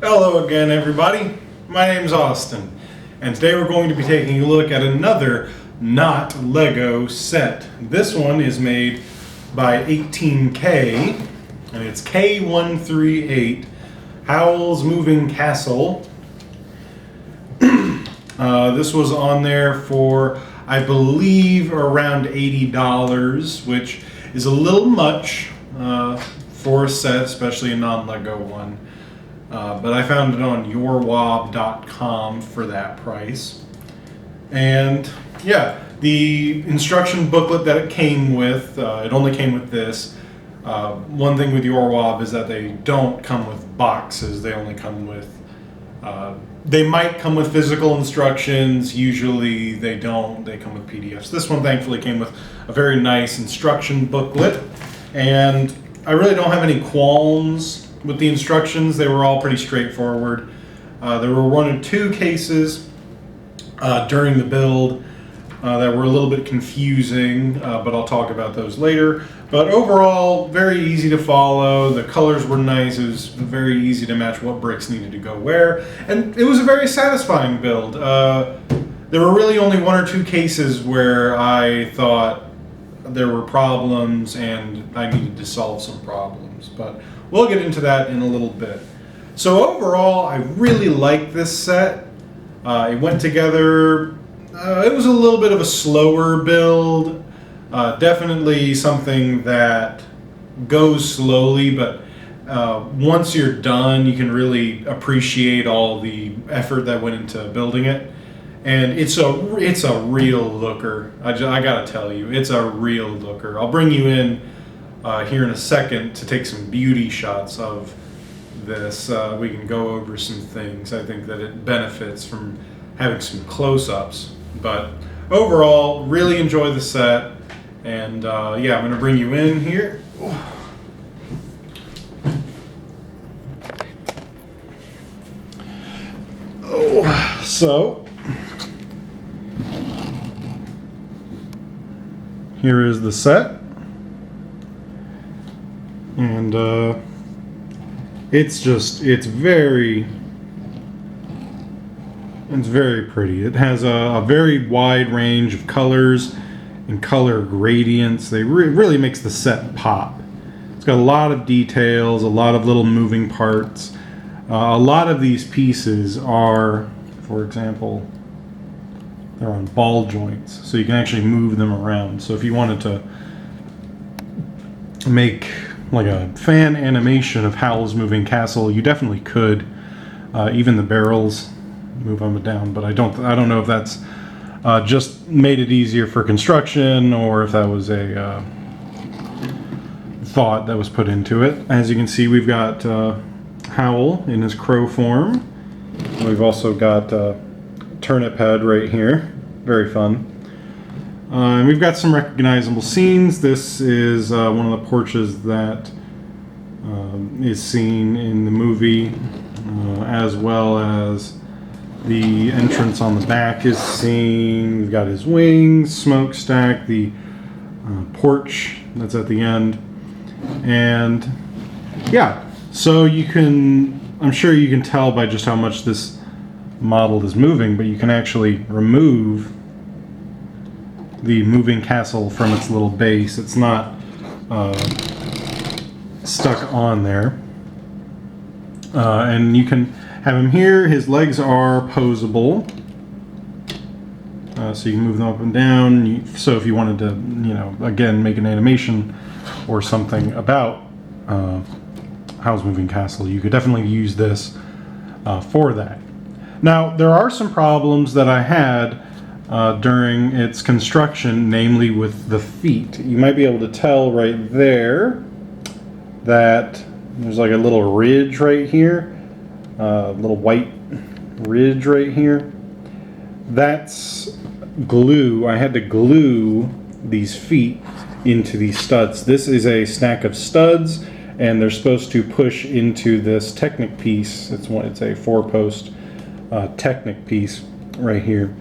Hello again, everybody. My name's Austin, and today we're going to be taking a look at another not Lego set. This one is made by 18K, and it's K138, Howl's Moving Castle. This was on there for, I believe, around $80, which is a little much for a set, especially a non-Lego one. But I found it on yourwob.com for that price. And yeah, the instruction booklet that it came with, it only came with this. One thing with yourwob is that they don't come with boxes. They only come with, they might come with physical instructions. Usually they don't. They come with PDFs. This one thankfully came with a very nice instruction booklet. And I really don't have any qualms with the instructions. They were all pretty straightforward. There were one or two cases during the build that were a little bit confusing, but I'll talk about those later. But overall, very easy to follow. The colors were nice. It was very easy to match what bricks needed to go where. And it was a very satisfying build. There were really only one or two cases where I thought there were problems and I needed to solve some problems. But we'll get into that in a little bit. So overall, I really like this set. It went together. It was a little bit of a slower build. Definitely something that goes slowly, but once you're done, you can really appreciate all the effort that went into building it. And it's a real looker. I gotta tell you, it's a real looker. I'll bring you in here in a second to take some beauty shots of this. We can go over some things. I think that it benefits from having some close-ups. But overall, really enjoy the set. And yeah, I'm going to bring you in here. Oh, so here is the set. And it's very pretty. It has a very wide range of colors and color gradients. They really makes the set pop. It's got a lot of details, a lot of little moving parts. A lot of these pieces are, for example, they're on ball joints, so you can actually move them around. So if you wanted to make like a fan animation of Howl's Moving Castle, you definitely could. Even the barrels move them down, but I don't know if that's just made it easier for construction or if that was a thought that was put into it. As you can see, we've got Howl in his crow form. We've also got Turnip Head right here. Very fun. And we've got some recognizable scenes. This is one of the porches that is seen in the movie, as well as the entrance on the back is seen. We've got his wings, smokestack, the porch that's at the end. And yeah, so I'm sure you can tell by just how much this model is moving, but you can actually remove the moving castle from its little base. It's not stuck on there. And you can have him here. His legs are posable. So you can move them up and down. So if you wanted to, again, make an animation or something about Howl's Moving Castle, you could definitely use this for that. Now, there are some problems that I had during its construction, namely with the feet. You might be able to tell right there that there's like a little ridge right here, a little white ridge right here. That's glue. I had to glue these feet into these studs. This is a stack of studs, and they're supposed to push into this Technic piece. It's a 4-post Technic piece right here.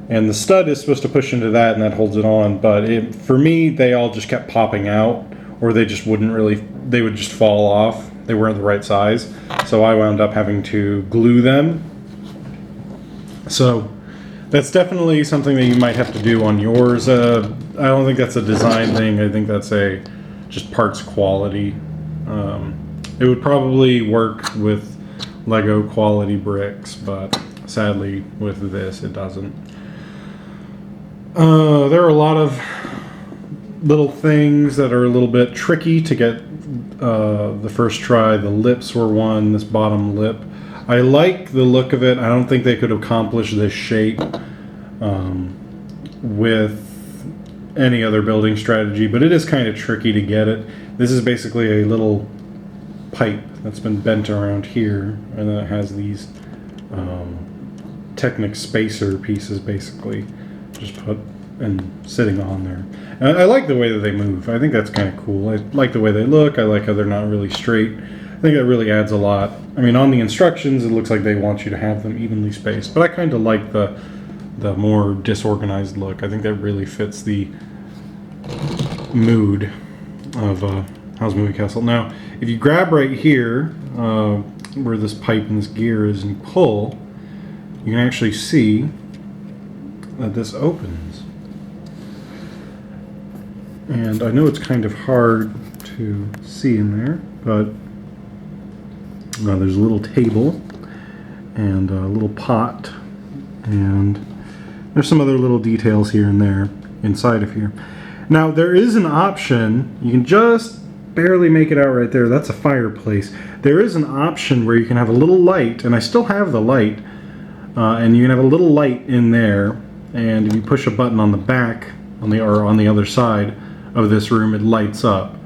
And the stud is supposed to push into that, and that holds it on. But for me, they all just kept popping out, or they just wouldn't really, they would just fall off. They weren't the right size, so I wound up having to glue them. So that's definitely something that you might have to do on yours. I don't think that's a design thing. I think that's just parts quality. It would probably work with Lego quality bricks, but sadly with this it doesn't. There are a lot of little things that are a little bit tricky to get the first try. The lips were one, this bottom lip. I like the look of it. I don't think they could accomplish this shape with any other building strategy, but it is kind of tricky to get it. This is basically a little pipe that's been bent around here, and then it has these Technic spacer pieces basically just put and sitting on there. And I like the way that they move. I think that's kind of cool. I like the way they look. I like how they're not really straight. I think that really adds a lot. I mean, on the instructions, it looks like they want you to have them evenly spaced, but I kind of like the more disorganized look. I think that really fits the mood of Howl's Moving Castle. Now, if you grab right here, where this pipe and this gear is, and pull, you can actually see that this opens. And I know it's kind of hard to see in there, but there's a little table and a little pot, and there's some other little details here and there inside of here. Now there is an option, you can just barely make it out right there, that's a fireplace. There is an option where you can have a little light, and I still have the light, and you can have a little light in there, and if you push a button on the back, on the other side of this room, it lights up.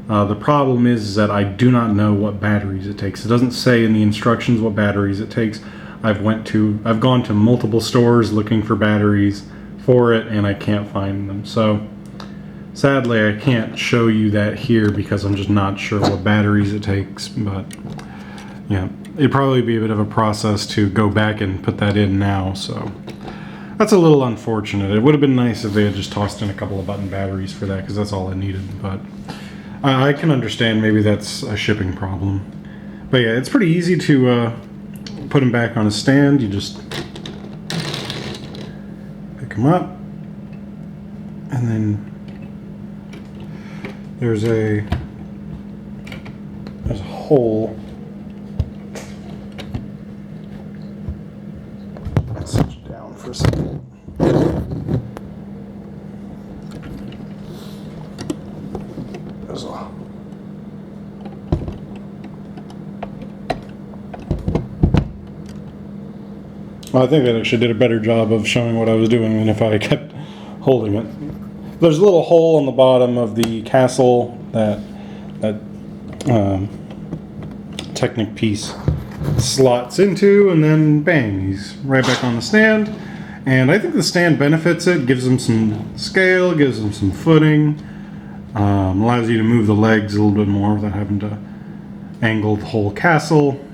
The problem is that I do not know what batteries it takes. It doesn't say in the instructions what batteries it takes. I've gone to multiple stores looking for batteries for it, and I can't find them. So sadly I can't show you that here because I'm just not sure what batteries it takes. But yeah, it'd probably be a bit of a process to go back and put that in now, so that's a little unfortunate. It would have been nice if they had just tossed in a couple of button batteries for that, because that's all I needed. But I can understand maybe that's a shipping problem. But yeah, it's pretty easy to put them back on a stand. You just pick them up, and then there's a hole. Let's switch it down for a second. There's a I think that actually did a better job of showing what I was doing than if I kept holding it. There's a little hole on the bottom of the castle that Technic piece slots into, and then bang, he's right back on the stand. And I think the stand benefits it, gives him some scale, gives him some footing, allows you to move the legs a little bit more without having to angle the whole castle.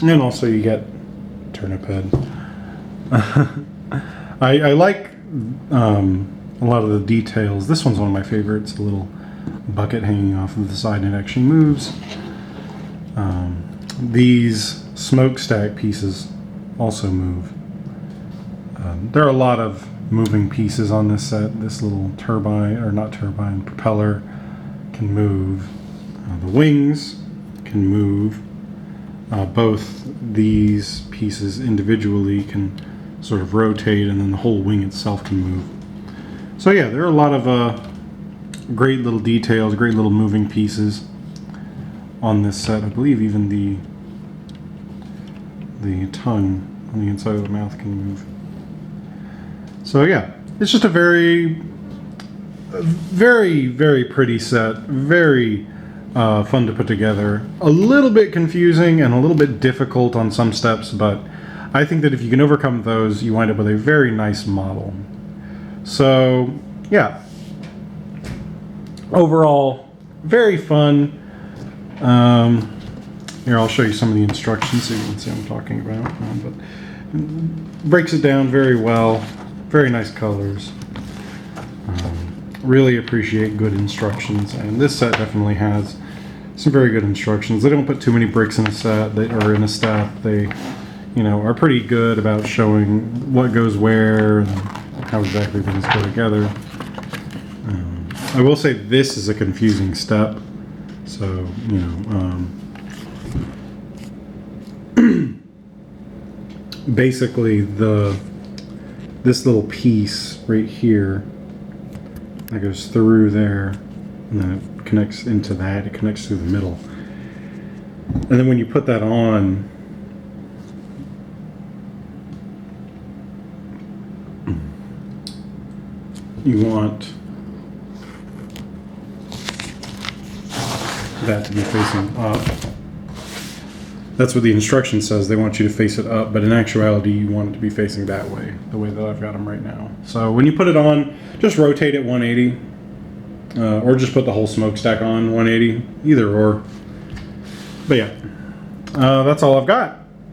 And also you get turnip head. I like a lot of the details. This one's one of my favorites, a little bucket hanging off of the side, and it actually moves. These smokestack pieces also move. There are a lot of moving pieces on this set. This little turbine, or not turbine, propeller can move. The wings can move. Both these pieces individually can sort of rotate, and then the whole wing itself can move. So yeah, there are a lot of great little details, great little moving pieces on this set. I believe even the tongue on the inside of the mouth can move. So yeah, it's just a very, very pretty set. Very fun to put together. A little bit confusing and a little bit difficult on some steps, but I think that if you can overcome those, you wind up with a very nice model. So yeah, overall, very fun. Here, I'll show you some of the instructions so you can see what I'm talking about. But breaks it down very well. Very nice colors. Really appreciate good instructions, and this set definitely has some very good instructions. They don't put too many bricks in a set, or in a step. They, you know, are pretty good about showing what goes where and how exactly things go together. I will say this is a confusing step, so you know, basically this little piece right here that goes through there, and then it connects into that. It connects through the middle, and then when you put that on, you want that to be facing up. That's what the instruction says. They want you to face it up, but in actuality, you want it to be facing that way, the way that I've got them right now. So when you put it on, just rotate it 180, or just put the whole smokestack on 180, either or. But yeah, that's all I've got.